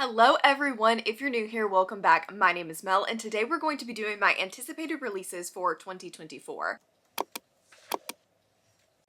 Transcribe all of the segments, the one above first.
Hello everyone, if you're new here, welcome back. My name is Mel and today we're going to be doing my anticipated releases for 2024.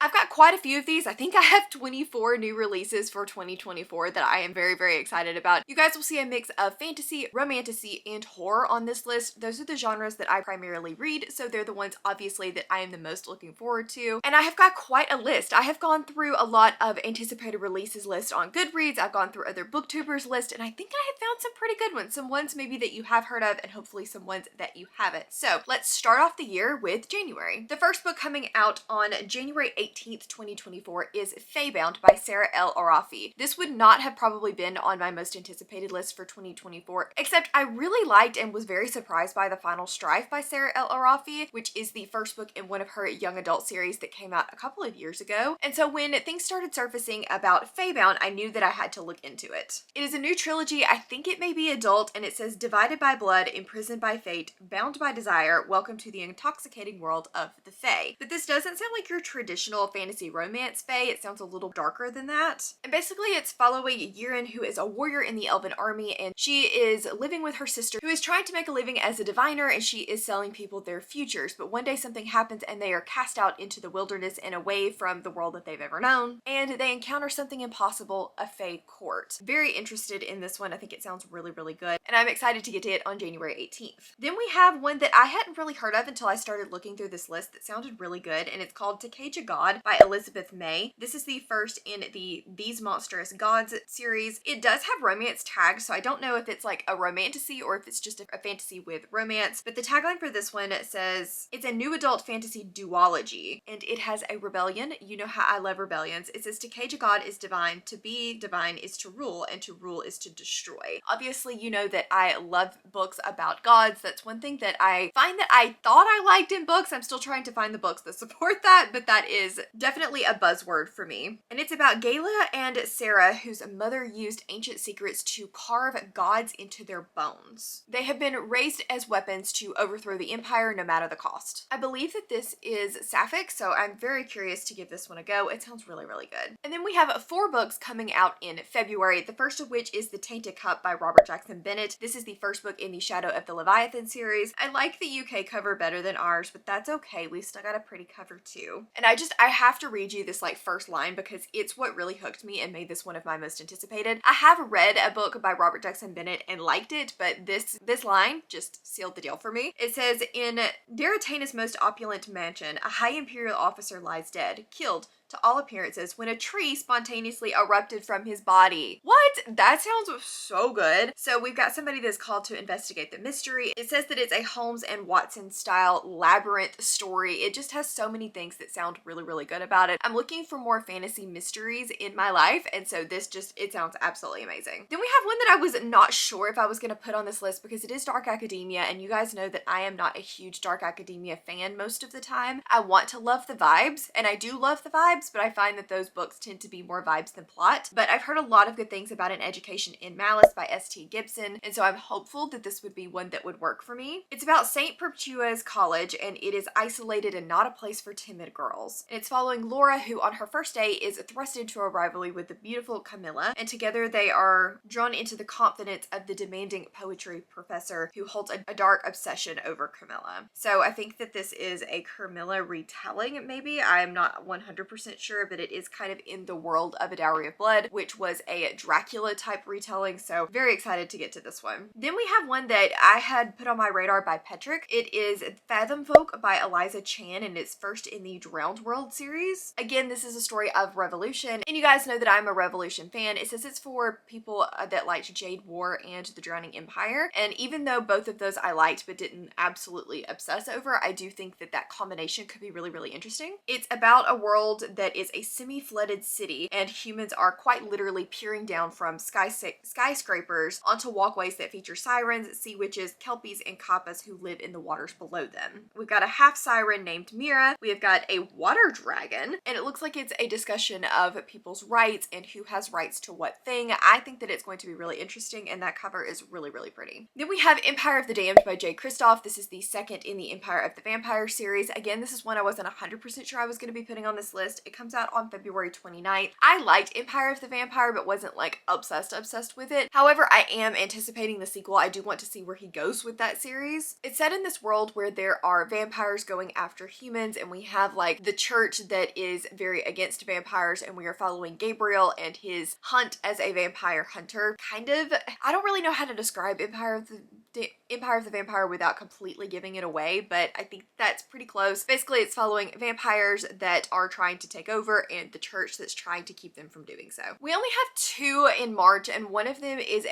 I've got quite a few of these. I think I have 24 new releases for 2024 that I am very excited about. You guys will see a mix of fantasy, romantasy, and horror on this list. Those are the genres that I primarily read, so they're the ones obviously that I am the most looking forward to. And I have got quite a list. I have gone through a lot of anticipated releases lists on Goodreads. I've gone through other booktubers lists, and I think I have found some pretty good ones. Some ones maybe that you have heard of, and hopefully some ones that you haven't. So let's start off the year with January. The first book coming out on January 18th, 2024 is Feybound by Sarah L. Arafi. This would not have probably been on my most anticipated list for 2024, except I really liked and was very surprised by The Final Strife by Sarah L. Arafi, which is the first book in one of her young adult series that came out a couple of years ago. And so when things started surfacing about Feybound, I knew that I had to look into it. It is a new trilogy. I think it may be adult, and it says divided by blood, imprisoned by fate, bound by desire, welcome to the intoxicating world of the Fae. But this doesn't sound like your traditional fantasy romance Fae. It sounds a little darker than that. And basically it's following Yirin, who is a warrior in the elven army, and she is living with her sister who is trying to make a living as a diviner, and she is selling people their futures. But one day something happens and they are cast out into the wilderness and away from the world that they've ever known, and they encounter something impossible, a Fae court. Very interested in this one. I think it sounds really good, and I'm excited to get to it on January 18th. Then we have one that I hadn't really heard of until I started looking through this list that sounded really good, and it's called To Cage a God by Elizabeth May. This is the first in the These Monstrous Gods series. It does have romance tags, so I don't know if it's like a romantasy or if it's just a fantasy with romance, but the tagline for this one says it's a new adult fantasy duology, and it has a rebellion. You know how I love rebellions. It says to cage a god is divine, to be divine is to rule, and to rule is to destroy. Obviously, you know that I love books about gods. That's one thing that I find that I thought I liked in books. I'm still trying to find the books that support that, but that is definitely a buzzword for me. And it's about Gala and Sarah, whose mother used ancient secrets to carve gods into their bones. They have been raised as weapons to overthrow the empire no matter the cost. I believe that this is sapphic, so I'm very curious to give this one a go. It sounds really good. And then we have 4 books coming out in February, the first of which is The Tainted Cup by Robert Jackson Bennett. This is the first book in the Shadow of the Leviathan series. I like the UK cover better than ours, but that's okay. We still got a pretty cover too. And I have to read you this like first line because it's what really hooked me and made this one of my most anticipated. I have read a book by Robert Jackson Bennett and liked it, but this line just sealed the deal for me. It says, in Daratana's most opulent mansion, a high imperial officer lies dead, killed to all appearances when a tree spontaneously erupted from his body. What? That sounds so good. So we've got somebody that's called to investigate the mystery. It says that it's a Holmes and Watson style labyrinth story. It just has so many things that sound really good about it. I'm looking for more fantasy mysteries in my life, and so it sounds absolutely amazing. Then we have one that I was not sure if I was going to put on this list because it is dark academia, and you guys know that I am not a huge dark academia fan most of the time. I want to love the vibes, and I do love the vibes, but I find that those books tend to be more vibes than plot. But I've heard a lot of good things about An Education in Malice by S.T. Gibson, and so I'm hopeful that this would be one that would work for me. It's about St. Perpetua's College, and it is isolated and not a place for timid girls. And it's following Laura, who on her first day is thrust into a rivalry with the beautiful Camilla, and together they are drawn into the confidence of the demanding poetry professor who holds a dark obsession over Camilla. So I think that this is a Camilla retelling, maybe. I am not 100% sure, but it is kind of in the world of A Dowry of Blood, which was a Dracula type retelling, so very excited to get to this one. Then we have one that I had put on my radar by Petrick. It is Fathom Folk by Eliza Chan, and it's first in the Drowned World series. Again, this is a story of revolution, and you guys know that I'm a Revolution fan. It says it's for people that liked Jade War and The Drowning Empire, and even though both of those I liked but didn't absolutely obsess over, I do think that that combination could be really interesting. It's about a world that is a semi-flooded city, and humans are quite literally peering down from skyscrapers onto walkways that feature sirens, sea witches, kelpies, and kappas who live in the waters below them. We've got a half siren named Mira. We have got a water dragon, and it looks like it's a discussion of people's rights and who has rights to what thing. I think that it's going to be really interesting, and that cover is really pretty. Then we have Empire of the Damned by Jay Kristoff. This is the second in the Empire of the Vampire series. Again, this is one I wasn't 100% sure I was going to be putting on this list, It comes out on February 29th. I liked Empire of the Vampire, but wasn't like obsessed with it. However, I am anticipating the sequel. I do want to see where he goes with that series. It's set in this world where there are vampires going after humans, and we have like the church that is very against vampires, and we are following Gabriel and his hunt as a vampire hunter. Kind of, I don't really know how to describe Empire of the Vampire without completely giving it away, but I think that's pretty close. Basically, it's following vampires that are trying to take over and the church that's trying to keep them from doing so. We only have 2 in March, and one of them is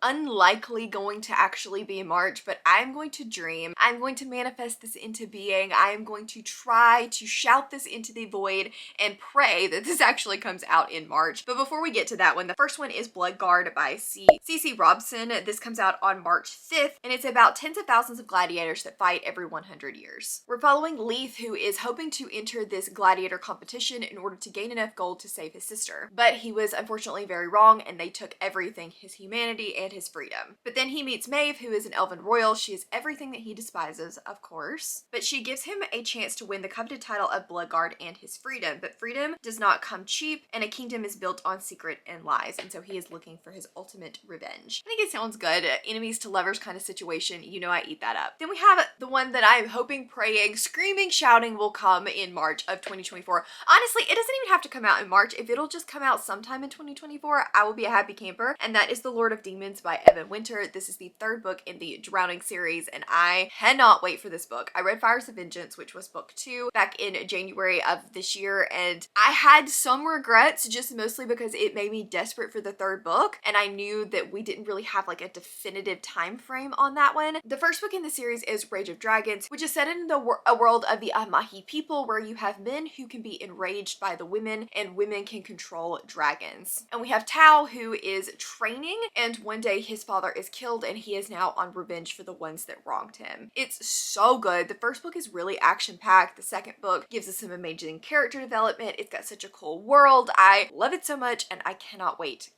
unlikely going to actually be in March, but I'm going to dream. I'm going to manifest this into being. I am going to try to shout this into the void and pray that this actually comes out in March. But before we get to that one, the first one is Bloodguard by C.C. Robson. This comes out on March 5th, and it's about tens of thousands of gladiators that fight every 100 years. We're following Leith, who is hoping to enter this gladiator competition in order to gain enough gold to save his sister. But he was unfortunately very wrong, and they took everything, his humanity and his freedom. But then he meets Maeve, who is an elven royal. She is everything that he despises, of course. But she gives him a chance to win the coveted title of Bloodguard and his freedom. But freedom does not come cheap, and a kingdom is built on secret and lies, and so he is looking for his ultimate revenge. I think it sounds good. Enemies to lovers kind of situation. You know I eat that up. Then we have the one that I'm hoping, praying, screaming, shouting will come in March of 2024. Honestly, it doesn't even have to come out in March. If it'll just come out sometime in 2024, I will be a happy camper, and that is The Lord of Demons by Evan Winter. This is the 3rd book in the Drowning series, and I cannot wait for this book. I read Fires of Vengeance, which was book 2, back in January of this year, and I had some regrets, just mostly because it made me desperate for the 3rd book, and I knew that we didn't really have like a definitive time frame on that one. The first book in the series is Rage of Dragons, which is set in a world of the Amahi people, where you have men who can be enraged by the women, and women can control dragons. And we have Tao, who is training, and one day his father is killed, and he is now on revenge for the ones that wronged him. It's so good. The first book is really action-packed. The second book gives us some amazing character development. It's got such a cool world. I love it so much, and I cannot wait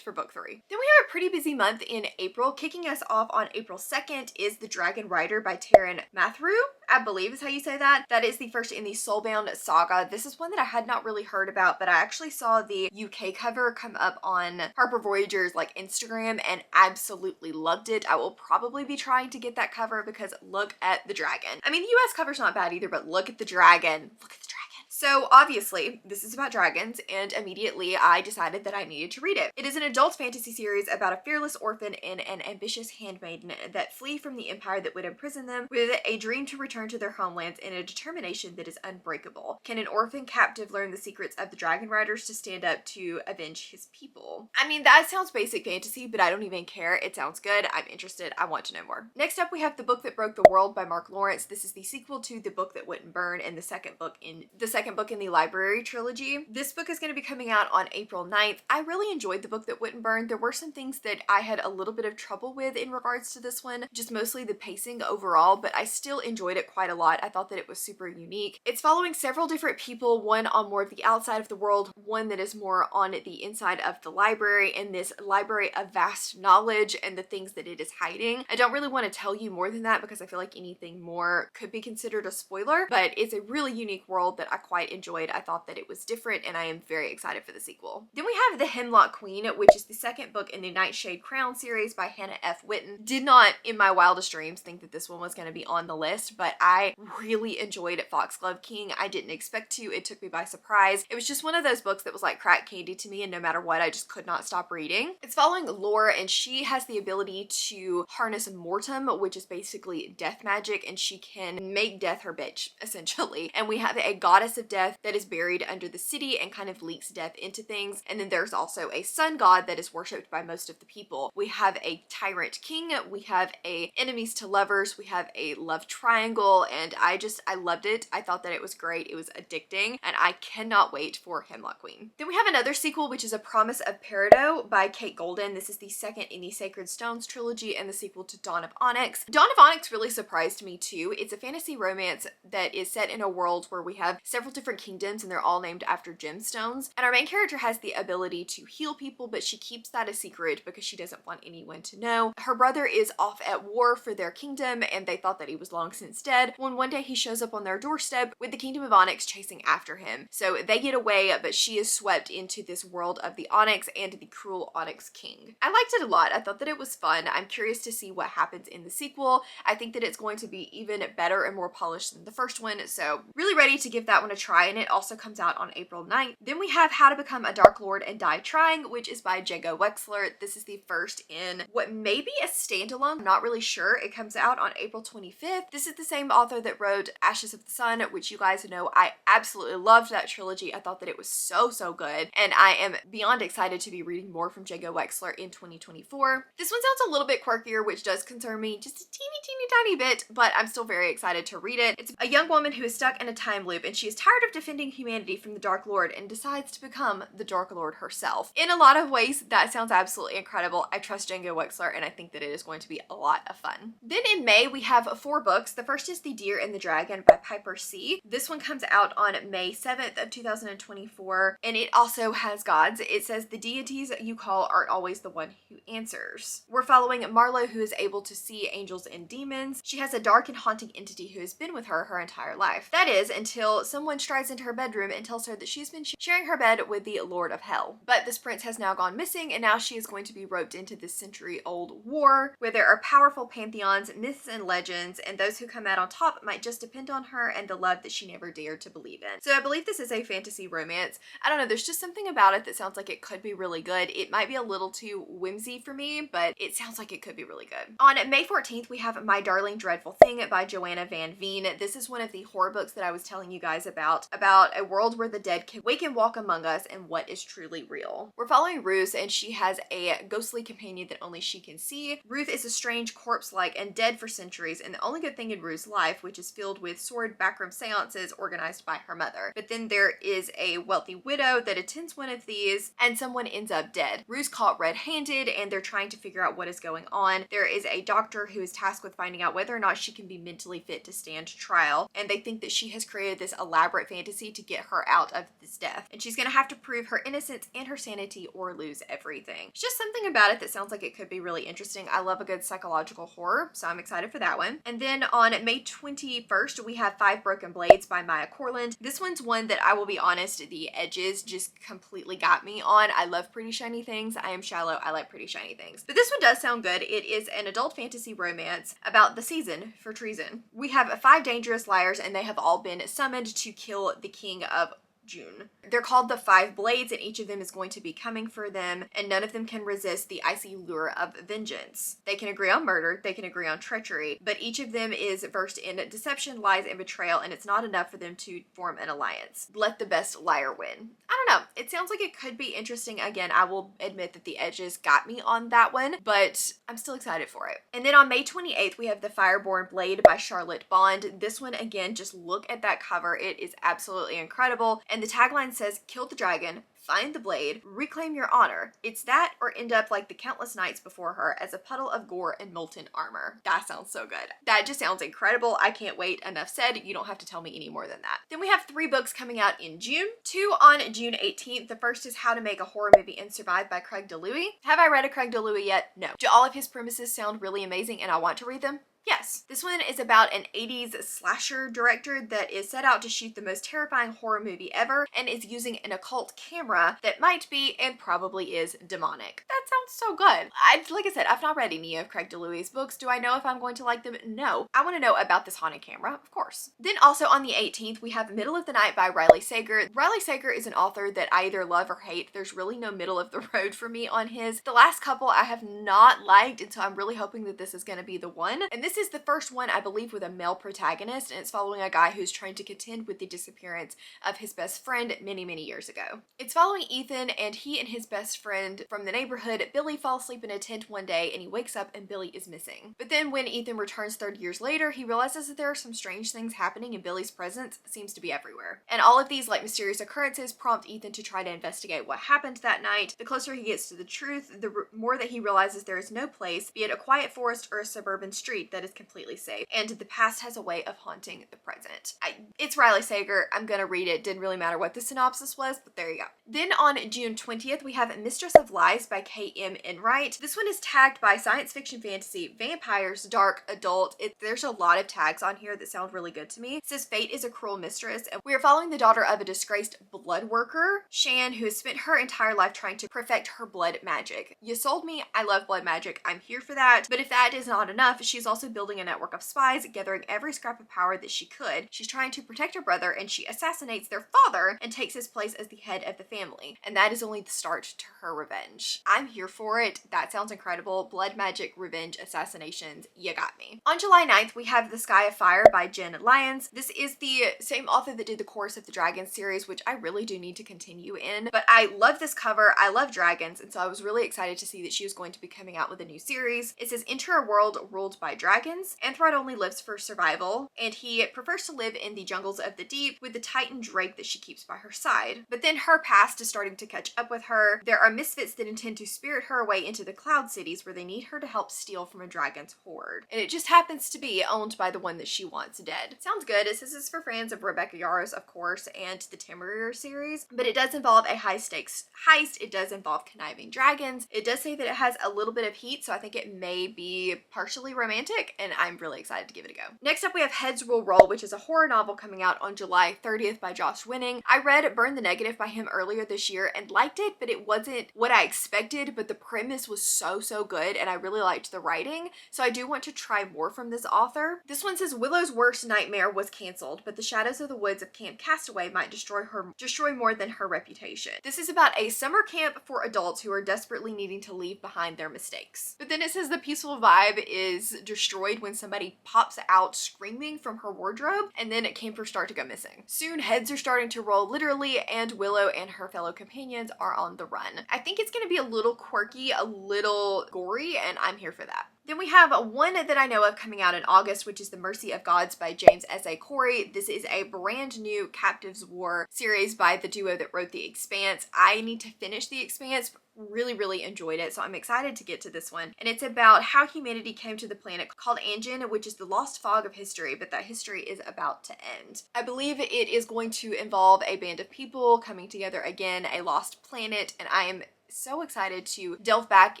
for book 3. Then we have a pretty busy month in April. Kicking us off on April 2nd is The Dragon Rider by Taryn Mathrew, I believe is how you say that. That is the first in the Soulbound saga. This is one that I had not really heard about, but I actually saw the UK cover come up on Harper Voyager's like Instagram and absolutely loved it. I will probably be trying to get that cover because look at the dragon. I mean, the US cover's not bad either, but look at the dragon. Look at the dragon. So obviously this is about dragons, and immediately I decided that I needed to read it. It is an adult fantasy series about a fearless orphan and an ambitious handmaiden that flee from the empire that would imprison them, with a dream to return to their homelands and a determination that is unbreakable. Can an orphan captive learn the secrets of the dragon riders to stand up to avenge his people? I mean, that sounds basic fantasy, but I don't even care. It sounds good. I'm interested. I want to know more. Next up, we have The Book That Broke the World by Mark Lawrence. This is the sequel to The Book That Wouldn't Burn, and the second book in the library trilogy. This book is going to be coming out on April 9th. I really enjoyed The Book That Wouldn't Burn. There were some things that I had a little bit of trouble with in regards to this one, just mostly the pacing overall, but I still enjoyed it quite a lot. I thought that it was super unique. It's following several different people, one on more of the outside of the world, one that is more on the inside of the library, and this library of vast knowledge and the things that it is hiding. I don't really want to tell you more than that because I feel like anything more could be considered a spoiler, but it's a really unique world that I quite enjoyed. I thought that it was different, and I am very excited for the sequel. Then we have The Hemlock Queen, which is the second book in the Nightshade Crown series by Hannah F. Witten. Did not, in my wildest dreams, think that this one was going to be on the list, but I really enjoyed Foxglove King. I didn't expect to. It took me by surprise. It was just one of those books that was like crack candy to me, and no matter what, I just could not stop reading. It's following Laura, and she has the ability to harness mortem, which is basically death magic, and she can make death her bitch, essentially. And we have a goddess of death that is buried under the city and kind of leaks death into things. And then there's also a sun god that is worshipped by most of the people. We have a tyrant king, we have a enemies to lovers, we have a love triangle, and I loved it. I thought that it was great. It was addicting, and I cannot wait for Hemlock Queen. Then we have another sequel, which is A Promise of Peridot by Kate Golden. This is the second in the Sacred Stones trilogy and the sequel to Dawn of Onyx. Dawn of Onyx really surprised me too. It's a fantasy romance that is set in a world where we have several several different kingdoms and they're all named after gemstones. And our main character has the ability to heal people, but she keeps that a secret because she doesn't want anyone to know. Her brother is off at war for their kingdom and they thought that he was long since dead, when one day he shows up on their doorstep with the kingdom of Onyx chasing after him. So they get away, but she is swept into this world of the Onyx and the cruel Onyx King. I liked it a lot. I thought that it was fun. I'm curious to see what happens in the sequel. I think that it's going to be even better and more polished than the first one, so really ready to give that one a try, and it also comes out on April 9th. Then we have How to Become a Dark Lord and Die Trying, which is by Jago Wexler. This is the first in what may be a standalone. I'm not really sure. It comes out on April 25th. This is the same author that wrote Ashes of the Sun, which you guys know I absolutely loved that trilogy. I thought that it was so good, and I am beyond excited to be reading more from Jago Wexler in 2024. This one sounds a little bit quirkier, which does concern me just a teeny tiny bit, but I'm still very excited to read it. It's a young woman who is stuck in a time loop and she is tired of defending humanity from the Dark Lord and decides to become the Dark Lord herself. In a lot of ways, that sounds absolutely incredible. I trust Jago Wexler and I think that it is going to be a lot of fun. Then in May, we have 4 books. The first is The Deer and the Dragon by Piper C. This one comes out on May 7th of 2024, and it also has gods. It says the deities you call aren't always the one who answers. We're following Marlo, who is able to see angels and demons. She has a dark and haunting entity who has been with her entire life. That is, until someone strides into her bedroom and tells her that she's been sharing her bed with the Lord of Hell. But this prince has now gone missing, and now she is going to be roped into this century-old war where there are powerful pantheons, myths, and legends, and those who come out on top might just depend on her and the love that she never dared to believe in. So I believe this is a fantasy romance. I don't know, there's just something about it that sounds like it could be really good. It might be a little too whimsy for me, but it sounds like it could be really good. On May 14th, we have My Darling Dreadful Thing by Joanna Van Veen. This is one of the horror books that I was telling you guys about a world where the dead can wake and walk among us and what is truly real. We're following Ruth, and she has a ghostly companion that only she can see. Ruth is a strange corpse-like and dead for centuries, and the only good thing in Ruth's life, which is filled with sordid backroom seances organized by her mother. But then there is a wealthy widow that attends one of these, and someone ends up dead. Ruth's caught red-handed, and they're trying to figure out what is going on. There is a doctor who is tasked with finding out whether or not she can be mentally fit to stand trial, and they think that she has created this elaborate fantasy to get her out of this death, and she's gonna have to prove her innocence and her sanity or lose everything. It's just something about it that sounds like it could be really interesting. I love a good psychological horror, so I'm excited for that one. And then on May 21st, we have 5 Broken Blades by Maya Corland. This one's one that I will be honest, the edges just completely got me on. I love pretty shiny things. I am shallow. I like pretty shiny things. But this one does sound good. It is an adult fantasy romance about the season for treason. We have 5 dangerous liars, and they have all been summoned to kill the king of June. They're called the 5 Blades, and each of them is going to be coming for them, and none of them can resist the icy lure of vengeance. They can agree on murder, they can agree on treachery, but each of them is versed in deception, lies, and betrayal, and it's not enough for them to form an alliance. Let the best liar win. I don't know. It sounds like it could be interesting. Again, I will admit that the edges got me on that one, but I'm still excited for it. And then on May 28th, we have The Fireborn Blade by Charlotte Bond. This one, again, just look at that cover. It is absolutely incredible. And the tagline says, "Kill the dragon, find the blade, reclaim your honor. It's that or end up like the countless knights before her as a puddle of gore and molten armor." That sounds so good. That just sounds incredible. I can't wait. Enough said. You don't have to tell me any more than that. Then we have 3 books coming out in June. 2 on June 18th. The first is How to Make a Horror Movie and Survive by Craig DeLuey. Have I read a Craig DeLuey yet? No. Do all of his premises sound really amazing and I want to read them? Yes. This one is about an 80s slasher director that is set out to shoot the most terrifying horror movie ever and is using an occult camera that might be and probably is demonic. That sounds so good. Like I said, I've not read any of Craig DeLuey's books. Do I know if I'm going to like them? No. I want to know about this haunted camera, of course. Then also on the 18th, we have Middle of the Night by Riley Sager. Riley Sager is an author that I either love or hate. There's really no middle of the road for me on his. The last couple I have not liked, and so I'm really hoping that this is going to be the one. And this is the first one, I believe, with a male protagonist, and it's following a guy who's trying to contend with the disappearance of his best friend many years ago. It's following Ethan, and he and his best friend from the neighborhood, Billy, fall asleep in a tent one day, and he wakes up and Billy is missing. But then when Ethan returns 30 years later, he realizes that there are some strange things happening, and Billy's presence seems to be everywhere. And all of these mysterious occurrences prompt Ethan to try to investigate what happened that night. The closer he gets to the truth, the more that he realizes there is no place, be it a quiet forest or a suburban street, that that is completely safe, and the past has a way of haunting the present. It's Riley Sager. I'm gonna read it. Didn't really matter what the synopsis was, but there you go. Then on June 20th, we have Mistress of Lies by K.M. Enright. This one is tagged by science fiction, fantasy, vampires, dark, adult. There's a lot of tags on here that sound really good to me. It says fate is a cruel mistress, and we are following the daughter of a disgraced blood worker, Shan, who has spent her entire life trying to perfect her blood magic. You sold me. I love blood magic. I'm here for that. But if that is not enough, she's also building a network of spies, gathering every scrap of power that she could. She's trying to protect her brother, and she assassinates their father and takes his place as the head of the family. And that is only the start to her revenge. I'm here for it. That sounds incredible. Blood magic, revenge, assassinations. You got me. On July 9th, we have The Sky of Fire by Jen Lyons. This is the same author that did the Chorus of the Dragons series, which I really do need to continue in. But I love this cover. I love dragons, and so I was really excited to see that she was going to be coming out with a new series. It says, enter a world ruled by dragons. Anthrod only lives for survival, and he prefers to live in the jungles of the deep with the titan drake that she keeps by her side. But then her past is starting to catch up with her. There are misfits that intend to spirit her away into the cloud cities where they need her to help steal from a dragon's horde. And it just happens to be owned by the one that she wants dead. Sounds good. It says it's for fans of Rebecca Yarros, of course, and the Temeraire series, but it does involve a high stakes heist. It does involve conniving dragons. It does say that it has a little bit of heat, so I think it may be partially romantic, and I'm really excited to give it a go. Next up, we have Heads Will Roll, which is a horror novel coming out on July 30th by Josh Winning. I read Burn the Negative by him earlier this year and liked it, but it wasn't what I expected, but the premise was so good, and I really liked the writing, so I do want to try more from this author. This one says, Willow's worst nightmare was canceled, but the shadows of the woods of Camp Castaway might destroy more than her reputation. This is about a summer camp for adults who are desperately needing to leave behind their mistakes. But then it says the peaceful vibe is destroyed when somebody pops out screaming from her wardrobe, and then campers start to go missing. Soon heads are starting to roll literally, and Willow and her fellow companions are on the run. I think it's going to be a little quirky, a little gory, and I'm here for that. Then we have one that I know of coming out in August, which is The Mercy of Gods by James S.A. Corey. This is a brand new Captives War series by the duo that wrote The Expanse. I need to finish The Expanse. Really enjoyed it, so I'm excited to get to this one. And it's about how humanity came to the planet called Anjin, which is the lost fog of history, but that history is about to end. I believe it is going to involve a band of people coming together again, a lost planet, and I am so excited to delve back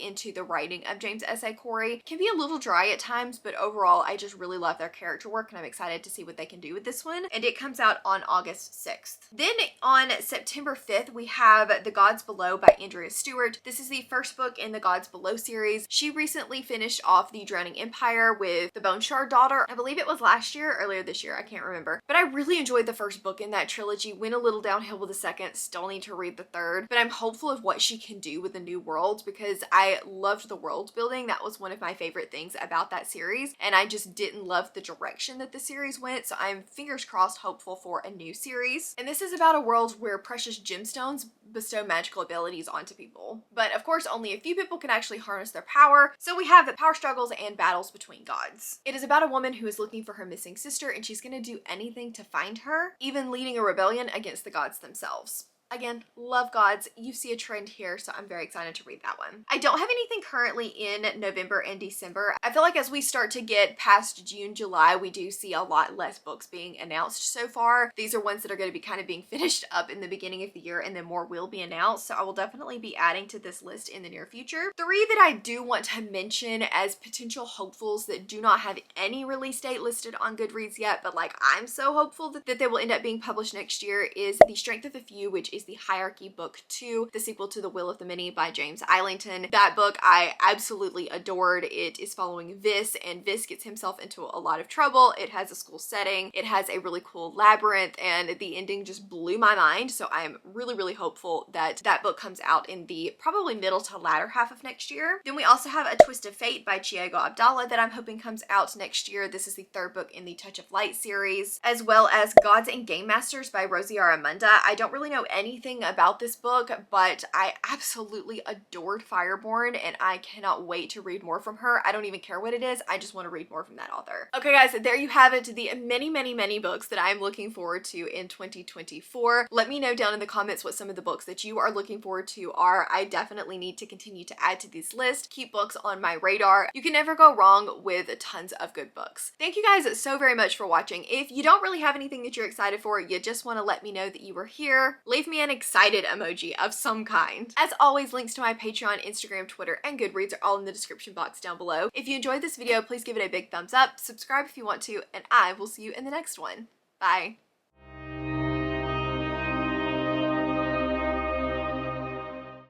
into the writing of James S.A. Corey. It can be a little dry at times, but overall I just really love their character work, and I'm excited to see what they can do with this one. And it comes out on August 6th. Then on September 5th, we have The Gods Below by Andrea Stewart. This is the first book in the Gods Below series. She recently finished off The Drowning Empire with the Bone Shard daughter. I believe it was last year or earlier this year, I can't remember. But I really enjoyed the first book in that trilogy. Went a little downhill with the second, still need to read the third, but I'm hopeful of what she can do with the new world because I loved the world building. That was one of my favorite things about that series, and I just didn't love the direction that the series went, so I'm fingers crossed hopeful for a new series. And this is about a world where precious gemstones bestow magical abilities onto people. But of course, only a few people can actually harness their power, so we have the power struggles and battles between gods. It is about a woman who is looking for her missing sister, and she's gonna do anything to find her, even leading a rebellion against the gods themselves. Again, love gods. You see a trend here, so I'm very excited to read that one. I don't have anything currently in November and December. I feel like as we start to get past June, July, we do see a lot less books being announced so far. These are ones that are going to be kind of being finished up in the beginning of the year, and then more will be announced, so I will definitely be adding to this list in the near future. Three that I do want to mention as potential hopefuls that do not have any release date listed on Goodreads yet, but like I'm so hopeful that they will end up being published next year, is The Strength of a Few, which is the Hierarchy Book 2, the sequel to The Will of the Many by James Islington. That book I absolutely adored. It is following Vis, and Vis gets himself into a lot of trouble. It has a school setting. It has a really cool labyrinth, and the ending just blew my mind, so I am really hopeful that that book comes out in the probably middle to latter half of next year. Then we also have A Twist of Fate by Chiego Abdallah that I'm hoping comes out next year. This is the third book in the Touch of Light series, as well as Gods and Game Masters by Rosie Aramunda. I don't really know anything about this book, but I absolutely adored Fireborn and I cannot wait to read more from her. I don't even care what it is. I just want to read more from that author. Okay guys, there you have it, the many books that I'm looking forward to in 2024. Let me know down in the comments what some of the books that you are looking forward to are. I definitely need to continue to add to this list, keep books on my radar. You can never go wrong with tons of good books. Thank you guys so very much for watching. If you don't really have anything that you're excited for, you just want to let me know that you were here, leave me an excited emoji of some kind. As always, links to my Patreon, Instagram, Twitter, and Goodreads are all in the description box down below. If you enjoyed this video, please give it a big thumbs up, subscribe if you want to, and I will see you in the next one. Bye.